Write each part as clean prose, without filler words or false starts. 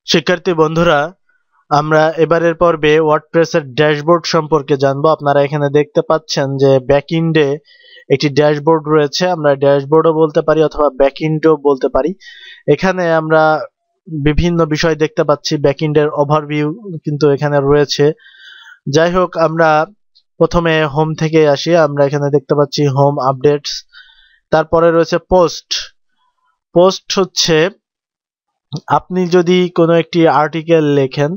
শিক্ষার্থী বন্ধুরা, আমরা এবারের পর্বে ওয়ার্ডপ্রেসের ড্যাশবোর্ড সম্পর্কে জানবো। আপনারা এখানে দেখতে পাচ্ছেন যে ব্যাকএন্ডে একটি ড্যাশবোর্ড রয়েছে। আমরা ড্যাশবোর্ডও বলতে পারি অথবা ব্যাকএন্ডও বলতে পারি। এখানে আমরা বিভিন্ন বিষয় দেখতে পাচ্ছি। ব্যাকএন্ডের ওভারভিউ কিন্তু এখানে রয়েছে। যাই হোক, আমরা প্রথমে হোম থেকে আসি। আমরা এখানে দেখতে পাচ্ছি হোম আপডেটস, তারপরে রয়েছে পোস্ট। পোস্ট হচ্ছে আপনি যদি কোনো একটি আর্টিকেল লেখেন,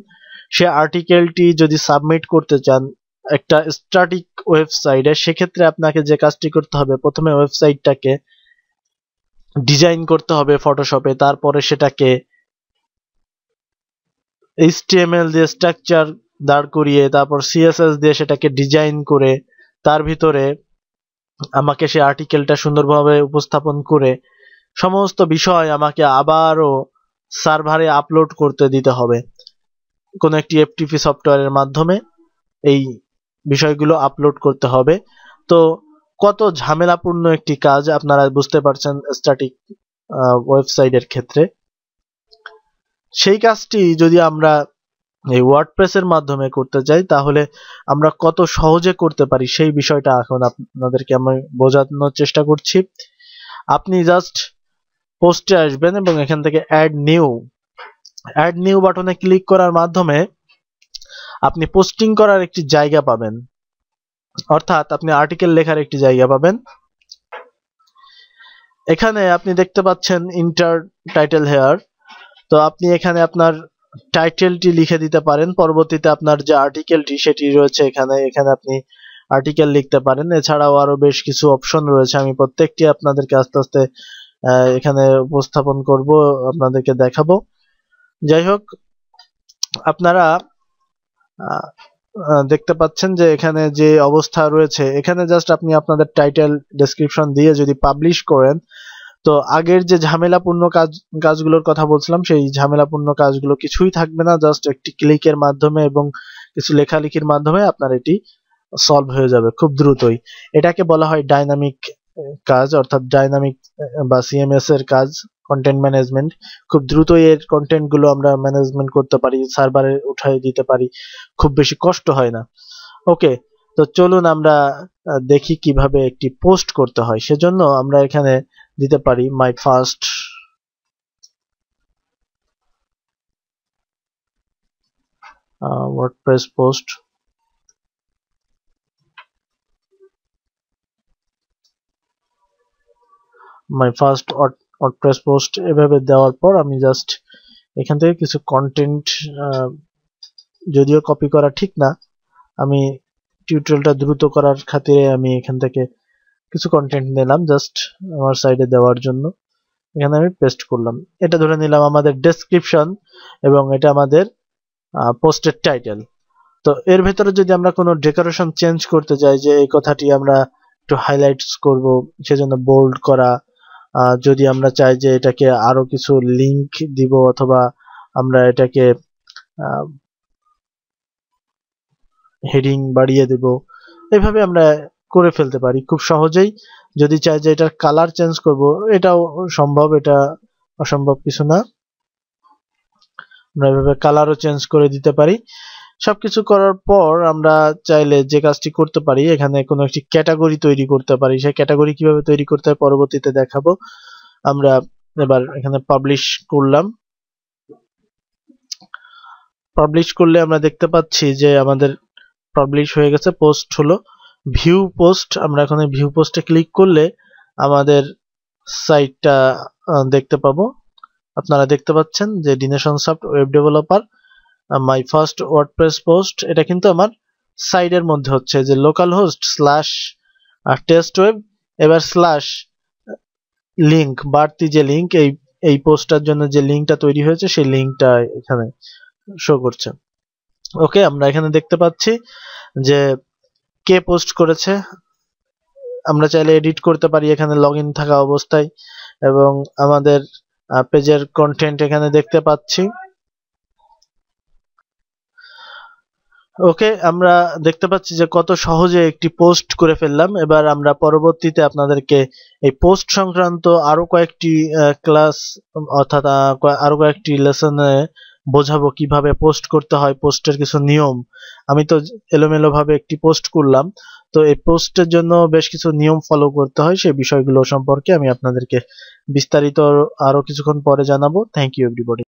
সে আর্টিকেলটি যদি সাবমিট করতে চান একটা স্ট্যাটিক ওয়েবসাইটে, সেক্ষেত্রে আপনাকে যে কাজটি করতে হবে, প্রথমে ওয়েবসাইটটাকে ডিজাইন করতে হবে ফটোশপে, তারপরে সেটাকে HTML দিয়ে স্ট্রাকচার দাঁড় করিয়ে, তারপর CSS দিয়ে সেটাকে ডিজাইন করে, তার ভিতরে আমাকে সেই আর্টিকেলটা সুন্দরভাবে উপস্থাপন করে সমস্ত বিষয় আমাকে আবারও সার্ভারে আপলোড করতে দিতে হবে। কোনো একটি FTP সফটওয়্যারের মাধ্যমে এই বিষয়গুলো আপলোড করতে হবে। তো কত ঝামেলাপূর্ণ একটি কাজ আপনারা বুঝতে পারছেন স্ট্যাটিক ওয়েবসাইটের ক্ষেত্রে। সেই কাজটি যদি আমরা এই ওয়ার্ডপ্রেসের মাধ্যমে করতে চাই, তাহলে আমরা কত সহজে করতে পারি সেই বিষয়টা এখন আপনাদেরকে আমি বোঝানোর চেষ্টা করছি। আপনি জাস্ট পোস্টে আসবেন এবং এখান থেকে অ্যাড নিউ বাটনে ক্লিক করার মাধ্যমে আপনি পোস্টিং করার একটি জায়গা পাবেন, অর্থাৎ আপনি আর্টিকেল লেখার একটি জায়গা পাবেন। এখানে আপনি দেখতে পাচ্ছেন ইন্টার টাইটেল হেয়ার। তো আপনি এখানে আপনার টাইটেলটি লিখে দিতে পারেন। পরবর্তীতে আপনার যে আর্টিকেলটি সেটি রয়েছে এখানে আপনি আর্টিকেল লিখতে পারেন। এছাড়াও আরো বেশ কিছু অপশন রয়েছে, আমি প্রত্যেকটি আপনাদেরকে আস্তে আস্তে এখানে উপস্থাপন করব, আপনাদেরকে দেখাবো। যাই হোক, আপনারা দেখতে পাচ্ছেন যে এখানে যে অবস্থা রয়েছে, এখানে জাস্ট আপনি আপনাদের টাইটেল ডেসক্রিপশন দিয়ে যদি পাবলিশ করেন, তো আগের যে ঝামেলাপূর্ণ কাজগুলোর কথা বলছিলাম, সেই ঝামেলাপূর্ণ কাজগুলো কিছুই থাকবে না। জাস্ট একটি ক্লিকের মাধ্যমে এবং কিছু লেখালেখির মাধ্যমে আপনার এটি সলভ হয়ে যাবে খুব দ্রুতই। এটাকে বলা হয় ডাইনামিক কাজ, অর্থাৎ ডাইনামিক বা CMS এর কাজ, কন্টেন্ট ম্যানেজমেন্ট। খুব দ্রুতই এর কন্টেন্ট গুলো আমরা ম্যানেজমেন্ট করতে পারি, সার্ভারে উঠাই দিতে পারি, খুব বেশি কষ্ট হয় না। ওকে, তো চলুন আমরা দেখি কিভাবে একটি পোস্ট করতে হয়। সেজন্য আমরা এখানে দিতে পারি মাই ফার্স্ট ওয়ার্ডপ্রেস পোস্ট। মাই ফার্স্ট ওয়ার্ডপ্রেস পোস্ট এভাবে দেওয়ার পর আমি জাস্ট এখান থেকে কিছু কন্টেন্ট, যদিও কপি করা ঠিক না, আমি টিউটোরিয়ালটা দ্রুত করার খাতিরে আমি এখান থেকে কিছু কন্টেন্ট নিলাম জাস্ট আমার সাইডে দেওয়ার জন্য। এখানে আমি পেস্ট করলাম। এটা ধরে নিলাম আমাদের ডেসক্রিপশন এবং এটা আমাদের পোস্টের টাইটেল। তো এর ভেতরে যদি আমরা কোনো ডেকোরেশন চেঞ্জ করতে চাই, যে এই কথাটি আমরা একটু হাইলাইটস করব, সেজন্য বোল্ড করা। যদি আমরা চাই যে এটাকে আরো কিছু লিংক দিব, অথবা আমরা এটাকে হেডিং বাড়িয়ে দেব, এইভাবে আমরা করে ফেলতে পারি খুব সহজেই। যদি চাই যে এটার কালার চেঞ্জ করব, এটাও সম্ভব, এটা অসম্ভব কিছু না। আমরা এভাবে কালারও চেঞ্জ করে দিতে পারি। সবকিছু করার পর আমরা চাইলে যে কাজটি করতে পারি, এখানে কোনো একটি ক্যাটাগরি তৈরি করতে পারি। সেই ক্যাটাগরি কিভাবে তৈরি করতে হয় পরবর্তীতে দেখাবো। আমরা এবার এখানে পাবলিশ করলাম। পাবলিশ করলে আমরা দেখতে পাচ্ছি যে আমাদের পাবলিশ হয়ে গেছে, পোস্ট হলো। ভিউ পোস্ট, আমরা এখানে ভিউ পোস্টে ক্লিক করলে আমাদের সাইটটা দেখতে পাবো। আপনারা দেখতে পাচ্ছেন যে ডিনেশন soft web developer my first WordPress post, এটা কিন্তু আমার সাইডের মধ্যে হচ্ছে যে localhost slash test web, এবার স্ল্যাশ লিঙ্ক, বাড়তি যে লিঙ্ক, এই পোস্টটার জন্য যে লিঙ্কটা তৈরি হয়েছে সেই লিঙ্কটা এখানে শো করছে। ওকে, আমরা এখানে দেখতে পাচ্ছি যে কে পোস্ট করেছে। আমরা চাইলে এডিট করতে পারি এখানে লগইন থাকা অবস্থায়, এবং আমাদের পেজের কন্টেন্ট এখানে দেখতে পাচ্ছি। ওকে, আমরা দেখতে পাচ্ছি যে কত সহজে একটি পোস্ট করে ফেললাম। এবার আমরা পরবর্তীতে আপনাদেরকে এই পোস্ট সংক্রান্ত আরো কয়েকটি ক্লাস, অর্থাৎ আরো কয়েকটি লেসনে বোঝাবো কিভাবে পোস্ট করতে হয়, পোস্টের কিছু নিয়ম। আমি তো এলোমেলো ভাবে একটি পোস্ট করলাম, তো এই পোস্টের জন্য বেশ কিছু নিয়ম ফলো করতে হয়, সেই বিষয়গুলো সম্পর্কে আমি আপনাদেরকে বিস্তারিত আরো কিছুক্ষণ পরে জানাবো। Thank you everybody.